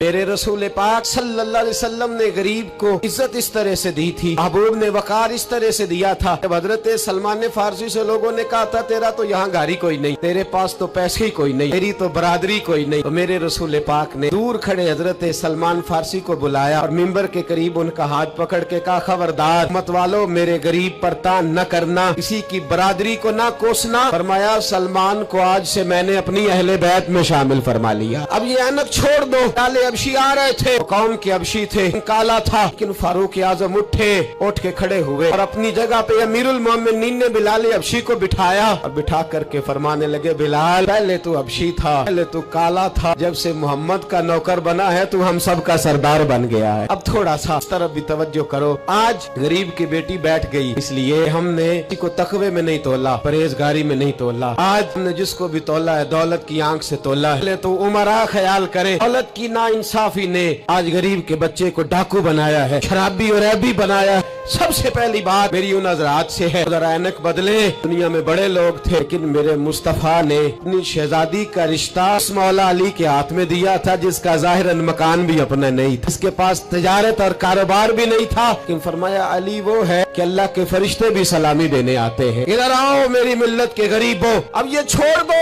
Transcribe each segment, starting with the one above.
मेरे रसूल पाक सल्लल्लाहु अलैहि वसल्लम ने गरीब को इज्जत इस तरह से दी थी, महबूब ने वकार इस तरह से दिया था। जब हजरत सलमान फारसी से लोगों ने कहा था तेरा तो यहाँ गाड़ी कोई नहीं, तेरे पास तो पैसे ही कोई नहीं, तेरी तो बरादरी कोई नहीं, तो मेरे रसूल पाक ने दूर खड़े हजरत सलमान फारसी को बुलाया और मिंबर के करीब उनका हाथ पकड़ के कहा, खबरदार मत वालो, मेरे गरीब पर तान न करना, किसी की बरादरी को ना कोसना। फरमाया सलमान को आज से मैंने अपनी अहले बैत में शामिल फरमा लिया, अब ये ऐनक छोड़ दो। काले अबशी आ रहे थे, कौम के अबशी थे, काला था, लेकिन फारूक आजम उठ के खड़े हुए और अपनी जगह पे अमीरुल मोमिनीन ने बिलाल अबशी को बिठाया और बिठा करके फरमाने लगे, बिलाल पहले तू अबशी था, पहले तू काला था, जब से मोहम्मद का नौकर बना है तू हम सब का सरदार बन गया है, अब थोड़ा सा इस तरफ भी तवज्जो करो। आज गरीब की बेटी बैठ गई, इसलिए हमने किसी को तकवे में नहीं तोला, परहेजगारी में नहीं तोला, आज हमने जिसको भी तोला है दौलत की आंख से तोला है। तो उमरा ख्याल करे, दौलत की नाइंसाफी ने आज गरीब के बच्चे को डाकू बनाया है, शराबी और ऐबी बनाया है। सबसे पहली बात मेरी उन हज़रात से है, जरा ऐनक बदले। दुनिया में बड़े लोग थे, लेकिन मेरे मुस्तफा ने अपनी शहजादी का रिश्ता उस मौला अली के हाथ में दिया था जिसका जाहिरन मकान भी अपना नहीं था, जिसके पास तिजारत और कारोबार भी नहीं था, लेकिन फरमाया अली वो है कि अल्लाह के फरिश्ते भी सलामी देने आते हैं। इधर आओ मेरी मिल्लत के गरीबों, अब ये छोड़ दो,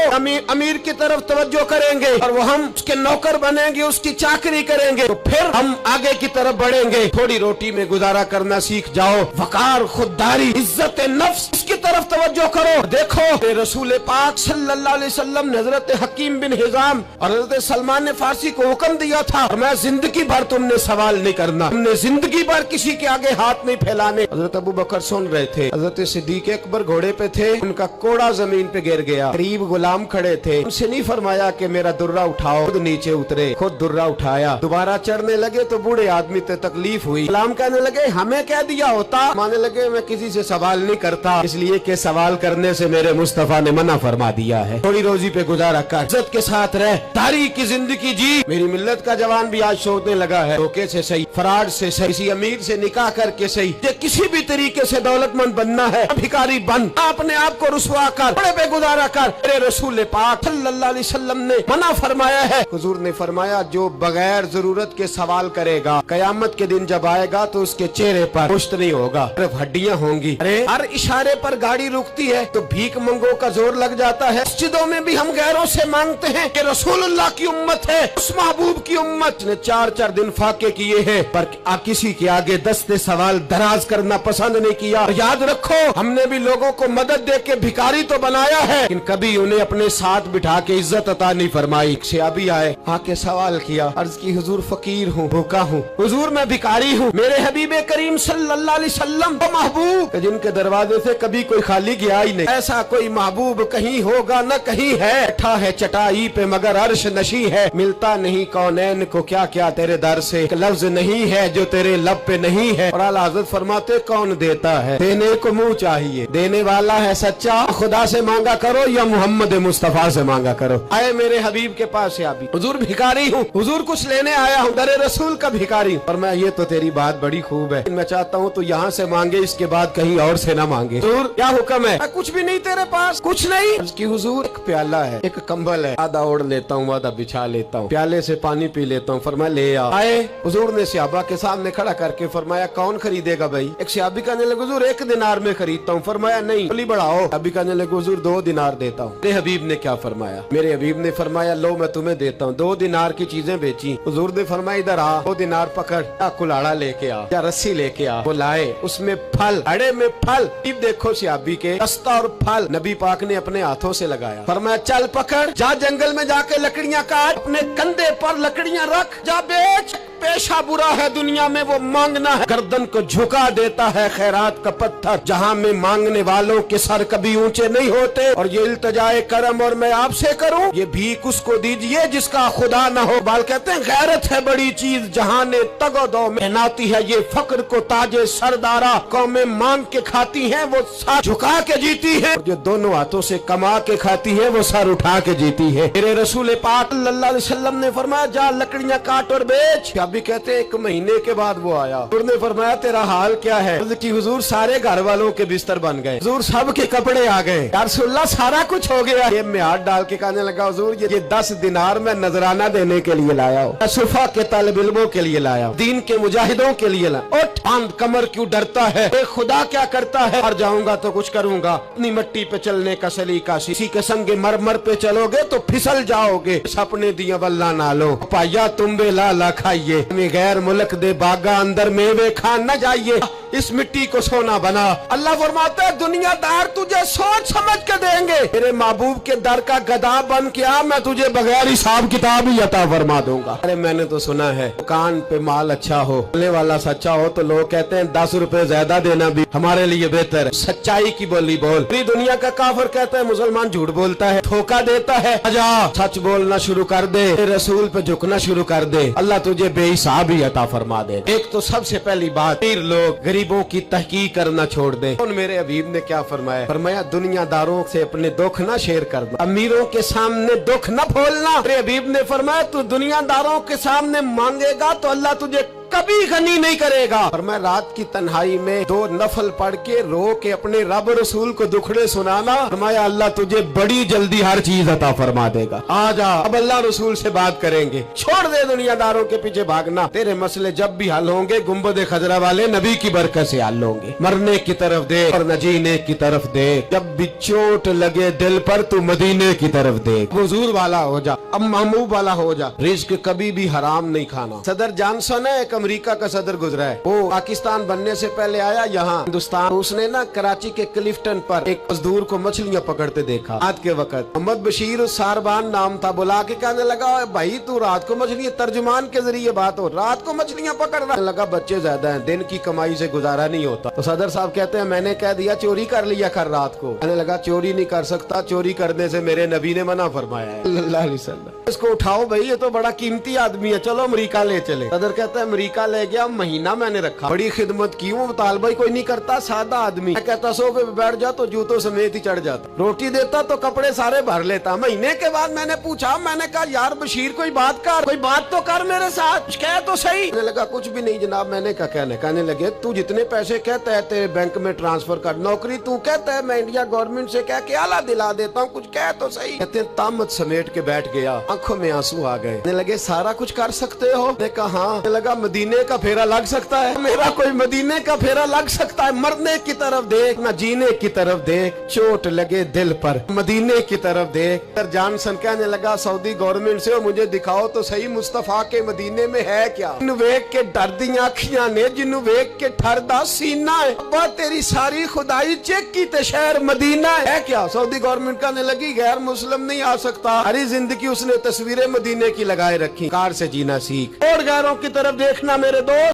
अमीर की तरफ तवज्जो करेंगे और वो हम उसके नौकर बनेंगे, उसकी चाकरी करेंगे, तो फिर हम आगे की तरफ बढ़ेंगे। थोड़ी रोटी में गुजारा करना सीख जाओ, वकार, खुददारी, इज्जत नफ्स, इसकी तरफ तवज्जो करो। देखो रसूल पाक सल्लल्लाहु अलैहि वसल्लम ने हजरत हकीम बिन हिजाम और हजरत सलमान फारसी को हुक्म दिया था, मैं जिंदगी भर तुमने सवाल नहीं करना, तुमने जिंदगी भर किसी के आगे हाथ नहीं फैलाने। हजरत अबू बकर सुन रहे थे, हजरत सिद्दीक अकबर घोड़े पे थे, उनका कोड़ा जमीन पे गिर गया, करीब गुलाम खड़े थे, उनसे नहीं फरमाया कि मेरा दुर्रा उठाओ, खुद नीचे उतरे, खुद दुर्रा उठाया, दोबारा चढ़ने लगे तो बूढ़े आदमी से तकलीफ हुई, गुलाम कहने लगे हमें कह दिया होता, मानने लगे मैं किसी से सवाल नहीं करता, इसलिए कि सवाल करने से मेरे मुस्तफा ने मना फरमा दिया है, थोड़ी रोजी पे गुजारा कर, इज्जत के साथ रह, तारीख की जिंदगी जी। मेरी मिल्लत का जवान भी आज सोचने लगा है, धोखे से सही, फराड से सही, किसी अमीर से निकाह करके सही, किसी भी तरीके से दौलतमंद बनना है, भिखारी बन, अपने आप को रुसवा कर, बड़े पे गुजारा कर। मेरे रसूल पाक सल्लल्लाहु अलैहि वसल्लम ने मना फरमाया है। हुजूर ने फरमाया जो बगैर जरूरत के सवाल करेगा, कयामत के दिन जब आएगा तो उसके चेहरे पर पुष्ट नहीं होगा, सिर्फ हड्डियां होंगी। अरे हर इशारे पर गाड़ी रुकती है तो भीख मंगो का जोर लग जाता है। मस्जिदों में भी हम गैरों से मांगते हैं कि रसूलुल्लाह की उम्मत है, उस महबूब की उम्मत ने 4-4 दिन फाके किए हैं, पर किसी के आगे दस्ते सवाल दराज करना पसंद नहीं किया। याद रखो हमने भी लोगों को मदद दे के भिखारी तो बनाया है, लेकिन कभी उन्हें अपने साथ बिठा के इज्जत अता नहीं फरमाई। सहाबी आए, आके सवाल किया, अर्ज की हुजूर फकीर हूँ, भूखा हूँ, हुजूर मैं भिखारी हूँ, मेरे हबीबे करीम सल्लल्लाहु अलैहि वसल्लम वो महबूब जिनके दरवाजे से कभी कोई खाली गया ही नहीं, ऐसा कोई महबूब कहीं होगा न कहीं है, बैठा है चटाई पे मगर अर्श नशी है, मिलता नहीं कौनैन को क्या क्या तेरे दर से, लफ्ज नहीं है जो तेरे लब पे नहीं है। और आला हज़रत फरमाते कौन देता है, देने को मुंह चाहिए, देने वाला है सच्चा, खुदा से मांगा करो या मोहम्मद मुस्तफा से मांगा करो। आए मेरे हबीब के पास से अभी, हुजूर भिखारी हूँ, हुजूर कुछ लेने आया हूँ, दरे रसूल का भिखारी हूँ। और मैं ये तो तेरी बात बड़ी खूब है, मैं चाहता हूँ तो यहाँ से मांगे, इसके बाद कहीं और से ना मांगे। हुजूर क्या हुक्म है? मैं कुछ भी नहीं तेरे पास, कुछ नहीं। उसकी हुजूर एक प्याला है, एक कंबल है, आधा ओढ़ लेता हूँ, आधा बिछा लेता हूँ, प्याले से पानी पी लेता हूँ, फरमाया ले आओ। आए हुजूर ने सहाबा के सामने खड़ा करके फरमाया कौन खरीदेगा भाई? एक सहाबी कहने लगे हुजूर 1 दिनार में खरीदता हूँ। फरमाया नहीं बोली बढ़ाओ। अभी कहने लगे हुजूर 2 दिनार देता हूँ। मेरे हबीब ने क्या फरमाया? मेरे हबीब ने फरमाया लो मैं तुम्हें देता हूँ। 2 दिनार की चीजें बेची। हुजूर ने फरमाया इधर आ, 2 दिनार पकड़, या कुल्हाड़ा लेके आ या रस्सी लेके आ। वो लाए, उसमें फल, अड़े में फल, देखो सहाबी के दस्ता और फल नबी पाक ने अपने हाथों से लगाया। फरमाया चल पकड़, जा जंगल में जाके लकड़ियाँ काट, अपने कंधे पर लकड़ियाँ रख, जा बेच। पेशा बुरा है दुनिया में वो मांगना है, गर्दन को झुका देता है खैरात का पत्थर, जहाँ में मांगने वालों के सर कभी ऊंचे नहीं होते। और ये इल्तजाए करम और मैं आपसे करूं, ये भीख उसको दीजिए जिसका खुदा न हो। बाल कहते हैं गैरत है बड़ी चीज, जहाँ ने तगोदो में नाती है, ये फक्र को ताजे सरदारा, कौमें मांग के खाती हैं वो सर झुका के जीती है, जो दोनों हाथों से कमा के खाती है वो सर उठा के जीती है। मेरे रसूल पाक सल्लल्लाहु अलैहि वसल्लम ने फरमाया जा लकड़ियाँ काट और बेच। साहबी कहते हैं 1 महीने के बाद वो आया। हुजूर ने फरमाया तेरा हाल क्या है? कि हुजूर सारे घर वालों के बिस्तर बन गए, हुजूर सब के कपड़े आ गए, या रसूलल्लाह सारा कुछ हो गया। ये में हाथ डाल के कहने लगा हुजूर ये 10 दिनार मैं नजराना देने के लिए लाया हूँ, सुफा के तालिब इल्मों के लिए लाया हूँ, दीन के मुजाहिदों के लिए लाया। उठ बांध कमर, क्यों डरता है? खुदा क्या करता है? और जाऊंगा तो कुछ करूंगा। अपनी मिट्टी पे चलने का सलीका, किसी के संग मरमर पे चलोगे तो फिसल जाओगे। सपने दिया बल्ला ना लो, पाया तुम बे लाला खाइए, गैर मुल्क दे बागा अंदर मेवे खान न जाइए, इस मिट्टी को सोना बना। अल्लाह फरमाता है दुनियादार तुझे सोच समझ के देंगे, मेरे महबूब के दर का गधा बन के आ, मैं तुझे बगैर हिसाब किताब ही अता फरमा दूंगा। अरे मैंने तो सुना है दुकान पे माल अच्छा हो, बोलने वाला सच्चा हो तो लोग कहते हैं 10 रुपए ज्यादा देना भी हमारे लिए बेहतर है। सच्चाई की बोली बोल। पूरी दुनिया का काफिर कहता है मुसलमान झूठ बोलता है, धोखा देता है। आजा सच बोलना शुरू कर दे, रसूल पे झुकना शुरू कर दे, अल्लाह तुझे बेहिसाब ही अता फरमा दे। एक तो सबसे पहली बात, पीर लोग गरीबों की तहकीक करना छोड़ दे। और मेरे हबीब ने क्या फरमाया? फरमाया दुनियादारों से अपने दुख ना शेयर करना, अमीरों के सामने दुख न बोलना। मेरे हबीब ने फरमाया तू दुनियादारों के सामने मांगेगा तो अल्लाह तुझे कभी गनी नहीं करेगा। और मैं रात की तन्हाई में 2 नफल पढ़ के रो के अपने रब रसूल को दुखड़े सुनाना, फरमाया अल्लाह तुझे बड़ी जल्दी हर चीज अता फरमा देगा। आजा अब अल्लाह रसूल से बात करेंगे, छोड़ दे दुनियादारों के पीछे भागना। तेरे मसले जब भी हल होंगे गुंबद खजरा वाले नबी की बरकत से हल होंगे। मरने की तरफ देख और न जीने की तरफ देख, जब भी चोट लगे दिल पर तू मदीने की तरफ देख। हुजूर वाला हो जा, अब महबूब वाला हो जा। रिस्क कभी भी हराम नहीं खाना। सदर जॉनसन है, एक अमेरिका का सदर गुजरा है, वो पाकिस्तान बनने से पहले आया यहाँ हिंदुस्तान। उसने ना कराची के क्लिफ्टन पर एक मजदूर को मछलियां पकड़ते देखा। रात के वक्त मोहम्मद बशीर सारबान नाम था, बुला के कहने लगा भाई तू रात को मछलियां, तर्जुमान के जरिए बात हो, रात को मछलियां पकड़ रहा। लगा बच्चे ज्यादा हैं, दिन की कमाई से गुजारा नहीं होता। तो सदर साहब कहते हैं मैंने कह दिया चोरी कर लिया कर रात को। कहने लगा चोरी नहीं कर सकता, चोरी करने से मेरे नबी ने मना फरमाया है सल्लल्लाहु अलैहि वसल्लम। इसको उठाओ भाई, ये तो बड़ा कीमती आदमी है, चलो अमेरिका ले चले। सदर कहता है अमेरिका ले गया, महीना मैंने रखा, बड़ी खिदमत की हूँ, तालबाई कोई नहीं करता, सादा आदमी। मैं कहता सोफे पे बैठ जा तो जूतों समेत ही चढ़ जाता, रोटी देता तो कपड़े सारे भर लेता। महीने के बाद मैंने पूछा, मैंने कहा यार बशीर कोई बात कर, कोई बात तो कर मेरे साथ, कह तो सही। कहने लगा कुछ भी नहीं जनाब। मैंने कहा कहने लगे तू जितने पैसे कहता है तेरे बैंक में ट्रांसफर कर, नौकरी तू कहता है मैं इंडिया गवर्नमेंट से कह के आला दिला देता हूँ, कुछ कह तो सही। कहते तामत समेट के बैठ गया, आंखों में आंसू आ गए। कहने लगे सारा कुछ कर सकते हो? मैंने कहा हाँ। कहने लगा मदीने का फेरा लग सकता है? मेरा कोई मदीने का फेरा लग सकता है? मरने की तरफ देख ना जीने की तरफ देख, चोट लगे दिल पर मदीने की तरफ देख। सर जॉनसन कहने लगा सऊदी गवर्नमेंट से मुझे दिखाओ तो सही मुस्तफा के मदीने में है क्या? जिन्नू वेख के डर दी अखियां ने, जिन्नू वेख के ठरदा सीना है, अब्बा तेरी सारी खुदाई चेक की ते शहर मदीना है क्या? सऊदी गवर्नमेंट कहने लगी गैर मुस्लिम नहीं आ सकता। हरी जिंदगी उसने तस्वीरें मदीने की लगाए रखी। कार से जीना सीख और गैरों की तरफ देखना मेरे दोस्त।